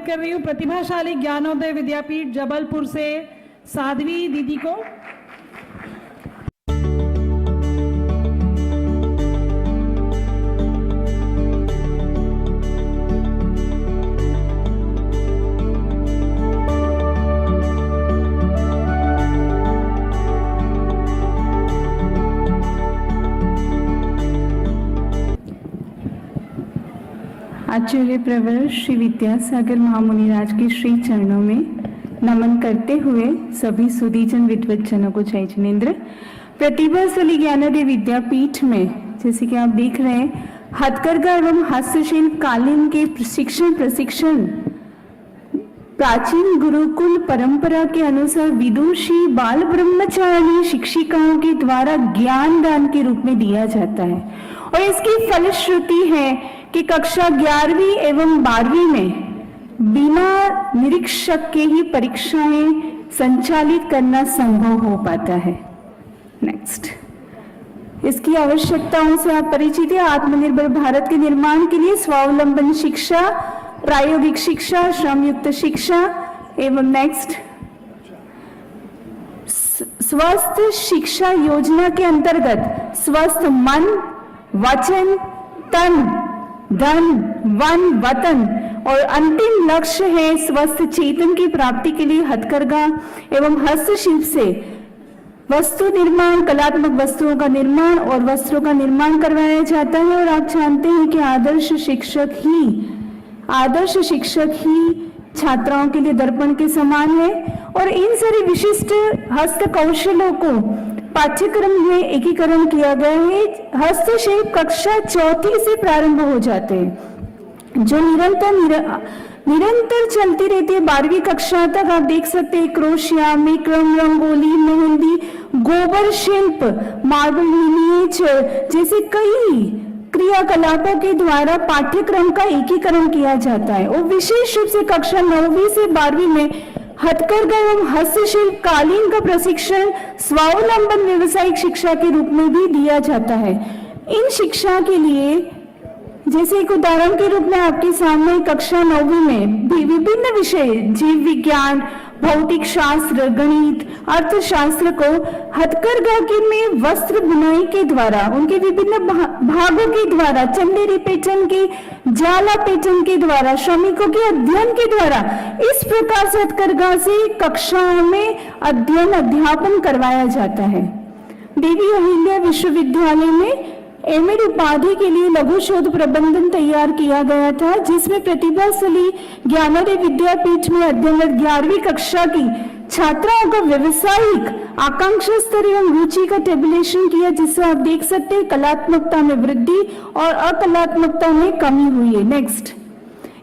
आमंत्रित कर रही हूँ प्रतिभाशाली ज्ञानोदय विद्यापीठ जबलपुर से साध्वी दीदी को। आचार्य प्रवर श्री विद्यासागर महामुनिराज के श्री चरणों में नमन करते हुए सभी सुधीजन विद्वज्जनों को जय जिनेन्द्र। प्रतिभाशाली ज्ञानोदय विद्यापीठ में जैसे कि आप देख रहे हैं हथकरघा एवं हस्तशिल्प कालीन के प्रशिक्षण प्राचीन गुरुकुल परंपरा के अनुसार विदुषी बाल ब्रह्मचारिणी शिक्षिकाओं के द्वारा ज्ञान दान के रूप में दिया जाता है और इसकी फलश्रुति है कि कक्षा 11वीं एवं 12वीं में बिना निरीक्षक के ही परीक्षाएं संचालित करना संभव हो पाता है। नेक्स्ट, इसकी आवश्यकताओं से आप परिचित हैं। आत्मनिर्भर भारत के निर्माण के लिए स्वावलंबन शिक्षा, प्रायोगिक शिक्षा, श्रमयुक्त शिक्षा एवं नेक्स्ट स्वस्थ शिक्षा योजना के अंतर्गत स्वस्थ मन, वचन, तन, धन, वन, वतन और अंतिम लक्ष्य है स्वस्थ चेतन की प्राप्ति के लिए हथकरघा एवं हस्तशिल्प से वस्तु निर्माण, कलात्मक वस्तुओं का निर्माण और वस्त्रों का निर्माण करवाया जाता है। और आप जानते हैं कि आदर्श शिक्षक ही छात्राओं के लिए दर्पण के समान है और इन सारे विशिष्ट हस्त कौशलों को पाठ्यक्रम में एकीकरण किया गया है। हस्तशिल्प कक्षा 4 से प्रारंभ हो जाते हैं जो निरंतर चलती रहती है 12वीं कक्षा तक। आप देख सकते हैं क्रोशिया, मेक्रम, रंगोली, मेहंदी, गोबर शिल्प, मार्बल मिनिएचर जैसे कई क्रियाकलापों के द्वारा पाठ्यक्रम का एकीकरण किया जाता है और विशेष रूप से कक्षा 9वीं से 12वीं में हथकरघा एवं हस्तशिल्प कालीन का प्रशिक्षण स्वावलंबन व्यवसायिक शिक्षा के रूप में भी दिया जाता है। इन शिक्षा के लिए जैसे एक उदाहरण के रूप में आपके सामने कक्षा 9वीं में विभिन्न विषय जीव विज्ञान, भौतिक शास्त्र, गणित, अर्थशास्त्र को हथकरघा के में वस्त्र बुनाई के द्वारा उनके विभिन्न भागों के द्वारा, चंदेरी पैटर्न के, जाला पैटर्न के द्वारा, श्रमिकों के अध्ययन के द्वारा इस प्रकार से हथकरघा से कक्षाओं में अध्यापन करवाया जाता है। देवी अहिल्या विश्वविद्यालय में एमएड उपाधि के लिए लघु शोध प्रबंधन तैयार किया गया था जिसमें प्रतिभाशाली ज्ञानोदय विद्यापीठ में अध्ययनरत 11वीं कक्षा की छात्राओं का व्यवसायिक आकांक्षा स्तर एवं रुचि का टेबुलेशन किया जिससे आप देख सकते हैं कलात्मकता में वृद्धि और अकलात्मकता में कमी हुई है। नेक्स्ट,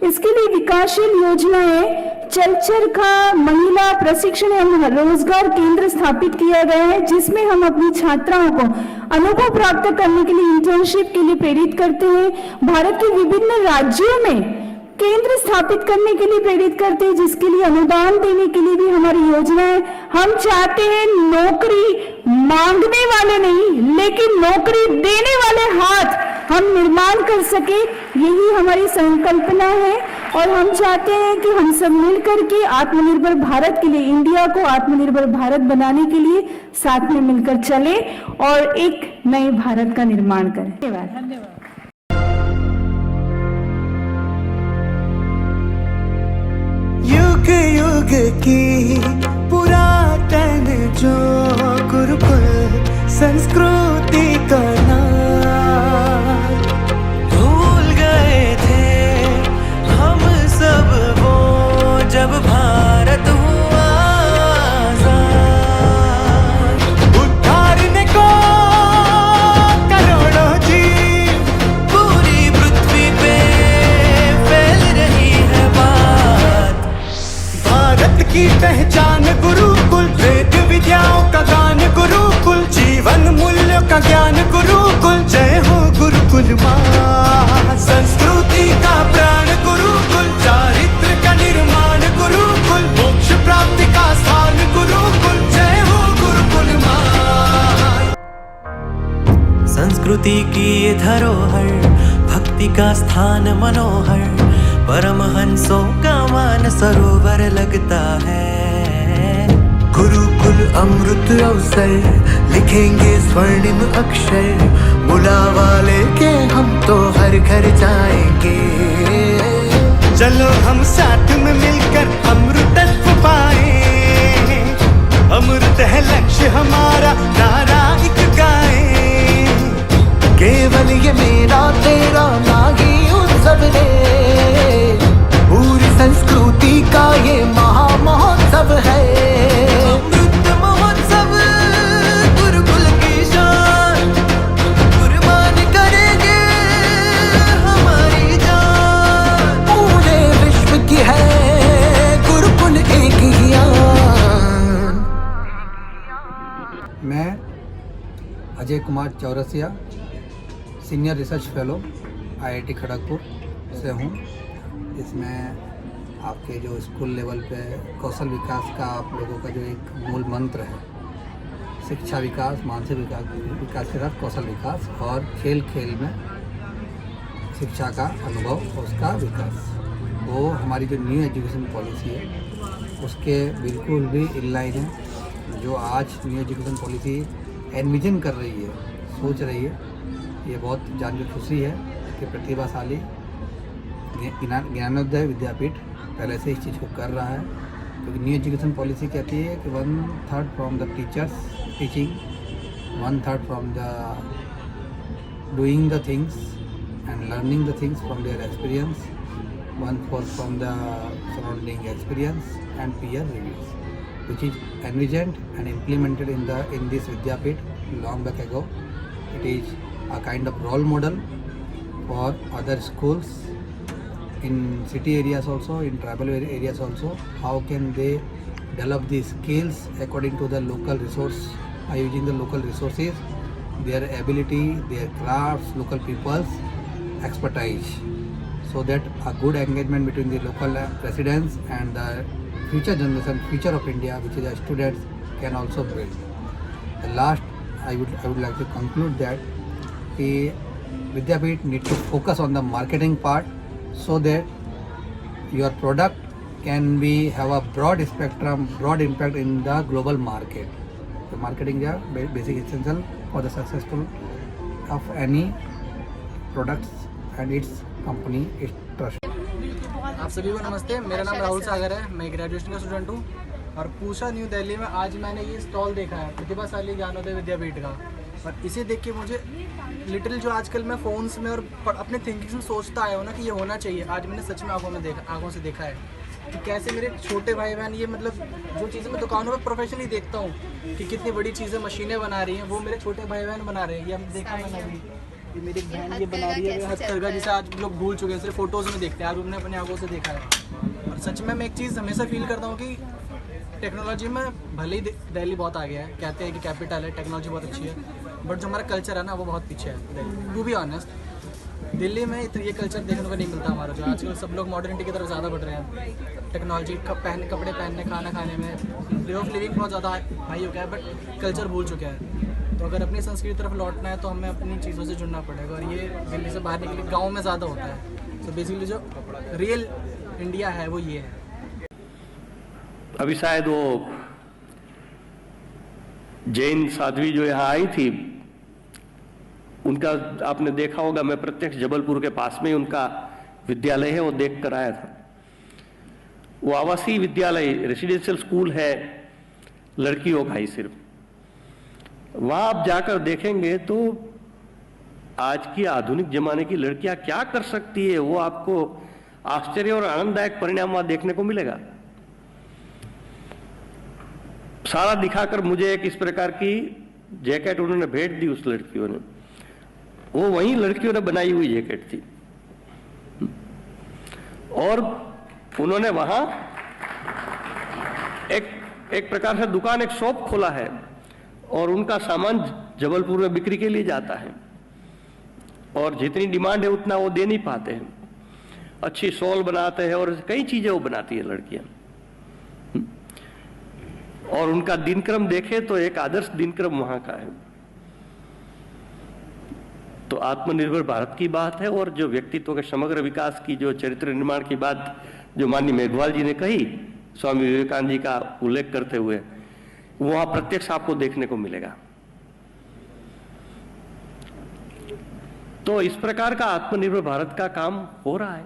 इसके लिए विकासशील योजनाएं चरखा महिला प्रशिक्षण एवं रोजगार केंद्र स्थापित किया गया है जिसमें हम अपनी छात्राओं को अनुभव प्राप्त करने के लिए इंटर्नशिप के लिए प्रेरित करते हैं। भारत के विभिन्न राज्यों में केंद्र स्थापित करने के लिए प्रेरित करते हैं जिसके लिए अनुदान देने के लिए भी हमारी योजना है। हम चाहते हैं नौकरी मांगने वाले नहीं लेकिन नौकरी देने वाले हाथ हम निर्माण कर सके, यही हमारी संकल्पना है और हम चाहते हैं कि हम सब मिलकर के आत्मनिर्भर भारत के लिए, इंडिया को आत्मनिर्भर भारत बनाने के लिए साथ में मिलकर चले और एक नए भारत का निर्माण करें। धन्यवाद। युग युग की पुरातन जो गुरुकुल संस्कृति का नाम भूल गए थे हम सब वो जब भारत हुआ आजाद। उद्धारने को करोड़ों जीव पूरी पृथ्वी पे फैल रही है बात। भारत की पहचान गुरुकुल, वेद विद्याओं का गान गुरुकुल, जीवन मूल्यों का ज्ञान गुरुकुल। जय हो गुरुकुल माँ, संस्कृति का प्राण गुरुकुल, चारित्र का निर्माण गुरुकुल, मोक्ष प्राप्ति का स्थान गुरुकुल। जय हो गुरुकुल माँ। संस्कृति की ये धरोहर, भक्ति का स्थान मनोहर, परमहंसों का समान सरोवर लगता है। गुरुकुल अमृत अवसर लिखेंगे स्वर्णिम अक्षर, बुलावा लेके हम तो हर घर जाएंगे। चलो हम साथ में मिलकर अमृतत्व पाए, अमृत है लक्ष्य हमारा, नारा एक गाए। केवल ये मेरा तेरा नागी उत्सव है, पूरी संस्कृति का ये महामहोत्सव है। अमृत महोत्सव गुरुकुल की शान, कुर्बान करेंगे हमारी जान। पूरे विश्व की है गुरुकुल एक ही आन। मैं Ajay Kumar Chaurasia, senior research fellow IIT Kharagpur से हूँ। इसमें आपके जो स्कूल लेवल पे कौशल विकास का आप लोगों का जो एक मूल मंत्र है, शिक्षा विकास, मानसिक विकास के साथ कौशल विकास, और खेल खेल में शिक्षा का अनुभव, उसका विकास, वो हमारी जो न्यू एजुकेशन पॉलिसी है उसके बिल्कुल भी इनलाइन है। जो आज न्यू एजुकेशन पॉलिसी एनविजन कर रही है, सोच रही है, ये बहुत जान के खुशी है कि प्रतिभाशाली ज्ञानोदय विद्यापीठ पहले से इस चीज़ को कर रहा है। क्योंकि न्यू एजुकेशन पॉलिसी कहती है कि 1/3 from the teachers teaching, 1/3 from the doing the things and learning the things from their experience, 1/4 from the surrounding experience and peer reviews, which is envisioned and implemented in this Vidyapith long back ago. It is a kind of role model for other schools in city areas also, in tribal areas also. How can they develop the skills according to the local resource, using the local resources, their ability, their crafts, local people's expertise, so that a good engagement between the local residents and the future generation, future of India, which is the students, can also build. The last, I would like to conclude that the Vidyapith need to focus on the marketing part, so that your product can be have a broad spectrum, broad impact in the global market. The marketing is a basic essential for the successful of any products and its company, its trust. आप सभी को नमस्ते। मेरा नाम राहुल सागर है, मैं graduation का student हूँ और पूषा न्यू दिल्ली में आज मैंने ये स्टॉल देखा है प्रतिभाशाली ज्ञानोदय विद्यापीठ का, और इसे देख के मुझे लिटिल जो आजकल मैं फ़ोन्स में और अपने थिंकिंग में सोचता आया हूँ ना कि ये होना चाहिए, आज मैंने सच में आंखों से देखा है कि कैसे मेरे छोटे भाई बहन ये मतलब जो चीज़ें मैं दुकानों में प्रोफेशनली देखता हूँ कि कितनी बड़ी चीज़ें मशीनें बना रही हैं, वो मेरे छोटे भाई बहन बना रहे हैं। ये देखा मैंने अभी, ये मेरी बहन ये बना रही है हथकरघा, जिसे आज लोग भूल चुके हैं, सिर्फ फोटोज़ में देखते हैं, आज उन्होंने अपनी आंखों से देखा है। और सच में मैं एक चीज़ हमेशा फील करता हूँ कि टेक्नोलॉजी में भले ही दिल्ली बहुत आगे है, कहते हैं कि कैपिटल है, टेक्नोलॉजी बहुत अच्छी है, बट जो हमारा कल्चर है ना वो बहुत पीछे है। टू बी ऑनेस्ट दिल्ली में ये कल्चर देखने को नहीं मिलता हमारा, जो आजकल सब लोग मॉडर्निटी की तरफ ज़्यादा बढ़ रहे हैं। टेक्नोलॉजी कपड़े पहनने, खाना खाने में, वे ऑफ लिविंग बहुत ज़्यादा हाई हो गया है, बट कल्चर भूल चुके हैं। तो अगर अपनी संस्कृति तरफ लौटना है तो हमें अपनी चीज़ों से जुड़ना पड़ेगा, और ये दिल्ली से बाहर निकले गाँव में ज़्यादा होता है। तो बेसिकली जो रियल इंडिया है वो ये है। अभी शायद वो जैन साध्वी जो यहाँ आई थी, उनका आपने देखा होगा, मैं प्रत्यक्ष जबलपुर के पास में ही उनका विद्यालय है, वो देख कर आया था। वो आवासीय विद्यालय, रेसिडेंशियल स्कूल है लड़कियों का ही सिर्फ। वहां आप जाकर देखेंगे तो आज की आधुनिक जमाने की लड़कियां क्या कर सकती है, वो आपको आश्चर्य और आनंददायक परिणाम वहां देखने को मिलेगा। सारा दिखाकर मुझे एक इस प्रकार की जैकेट उन्होंने भेंट दी उस लड़कियों ने, वो वही लड़कियों ने बनाई हुई जैकेट थी, और उन्होंने वहां एक प्रकार से दुकान, एक शॉप खोला है, और उनका सामान जबलपुर में बिक्री के लिए जाता है, और जितनी डिमांड है उतना वो दे नहीं पाते हैं। अच्छी शॉल बनाते हैं और कई चीजें वो बनाती है लड़कियां, और उनका दिनक्रम देखे तो एक आदर्श दिनक्रम वहां का है। तो आत्मनिर्भर भारत की बात है, और जो व्यक्तित्व के समग्र विकास की, जो चरित्र निर्माण की बात जो माननीय मेघवाल जी ने कही स्वामी विवेकानंद जी का उल्लेख करते हुए, वहां प्रत्यक्ष आपको देखने को मिलेगा। तो इस प्रकार का आत्मनिर्भर भारत का काम हो रहा है।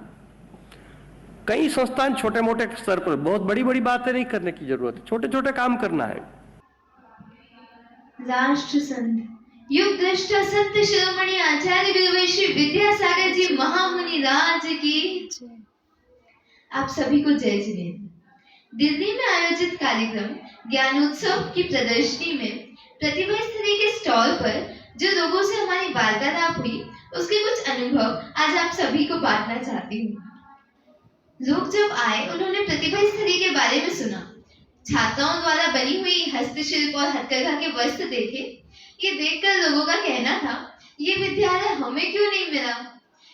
कई संस्थान छोटे मोटे स्तर पर, बहुत बड़ी बड़ी बातें नहीं करने की जरूरत है, छोटे छोटे काम करना है। राष्ट्र संत युग दृष्टा संत शिरोमणि आचार्य गुरुवर श्री विद्यासागर जी महामुनि राज की। आप सभी को जय जिनेन्द्र। दिल्ली में आयोजित कार्यक्रम ज्ञानोत्सव की प्रदर्शनी में प्रतिभा स्थली के स्टॉल पर जो लोगों से हमारी वार्तालाप हुई, उसके कुछ अनुभव आज आप सभी को बांटना चाहती हूँ। लोग जब आए, उन्होंने प्रतिभा स्थली के बारे में सुना, छात्राओं द्वारा बनी हुई हस्तशिल्प और हथकरघा के वस्त्र देखे। ये देखकर लोगों का कहना था, ये विद्यालय हमें क्यों नहीं मिला,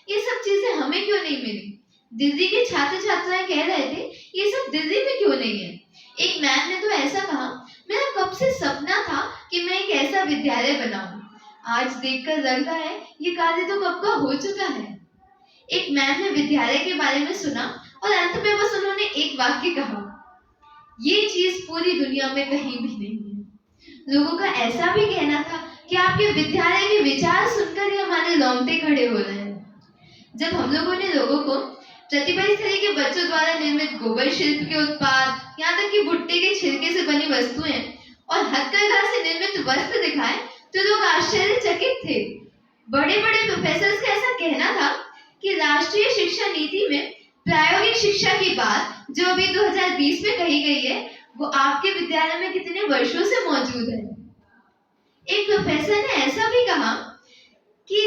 ये सब चीजें हमें क्यों नहीं मिली। दिल्ली के छात्र छात्राएं कह रहे थे, ये सब दिल्ली में क्यों नहीं है। एक मैम ने तो ऐसा कहा, मेरा कब से सपना था कि मैं एक ऐसा विद्यालय बनाऊं। आज देखकर लगता है ये कार्य तो कब का हो चुका है। एक मैम ने विद्यालय के बारे में सुना और अंत में बस उन्होंने एक वाक्य कहा, ये चीज पूरी दुनिया में कहीं भी नहीं है। लोगों का ऐसा भी कहना था कि आपके विद्यालय के विचार सुनकर ही हमारे रोंगटे खड़े हो रहे हैं। जब हम लोगों ने लोगों को प्रतिभा स्थली के बच्चों द्वारा निर्मित गोबर शिल्प के उत्पाद, यहाँ तक कि भुट्टे के छिलके से बनी वस्तुएं और हथकरघा से निर्मित वस्त्र दिखाए, तो लोग आश्चर्यचकित थे। बड़े बड़े प्रोफेसर्स का ऐसा कहना था कि राष्ट्रीय शिक्षा नीति में प्रायोगिक शिक्षा की बात जो अभी 2020 में कही गई है, वो आपके विद्यालय में कितने वर्षों से मौजूद है। एक प्रोफेसर ने ऐसा भी कहा कि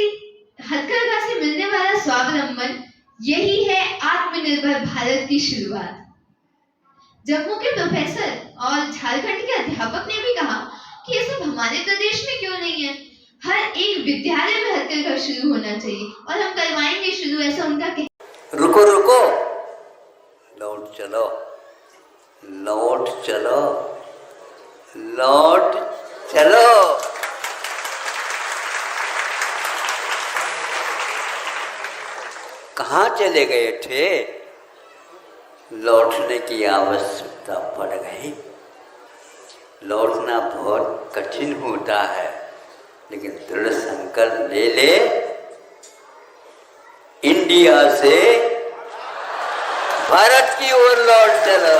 हथकरघा से मिलने वाला स्वावलंबन यही है आत्मनिर्भर भारत की शुरुआत। जम्मू के प्रोफेसर और झारखंड के अध्यापक ने भी कहा कि ये सब हमारे प्रदेश में क्यों नहीं है, हर एक विद्यालय में हथकरघा शुरू होना चाहिए और हम करवाएंगे शुरू, ऐसा उनका कहना। रुको रुको, लौट चलो, लौट चलो, लौट चलो। कहाँ चले गए थे? लौटने की आवश्यकता पड़ गई। लौटना बहुत कठिन होता है, लेकिन दृढ़ संकल्प ले ले, इंडिया से भारत की ओर लौट चलो।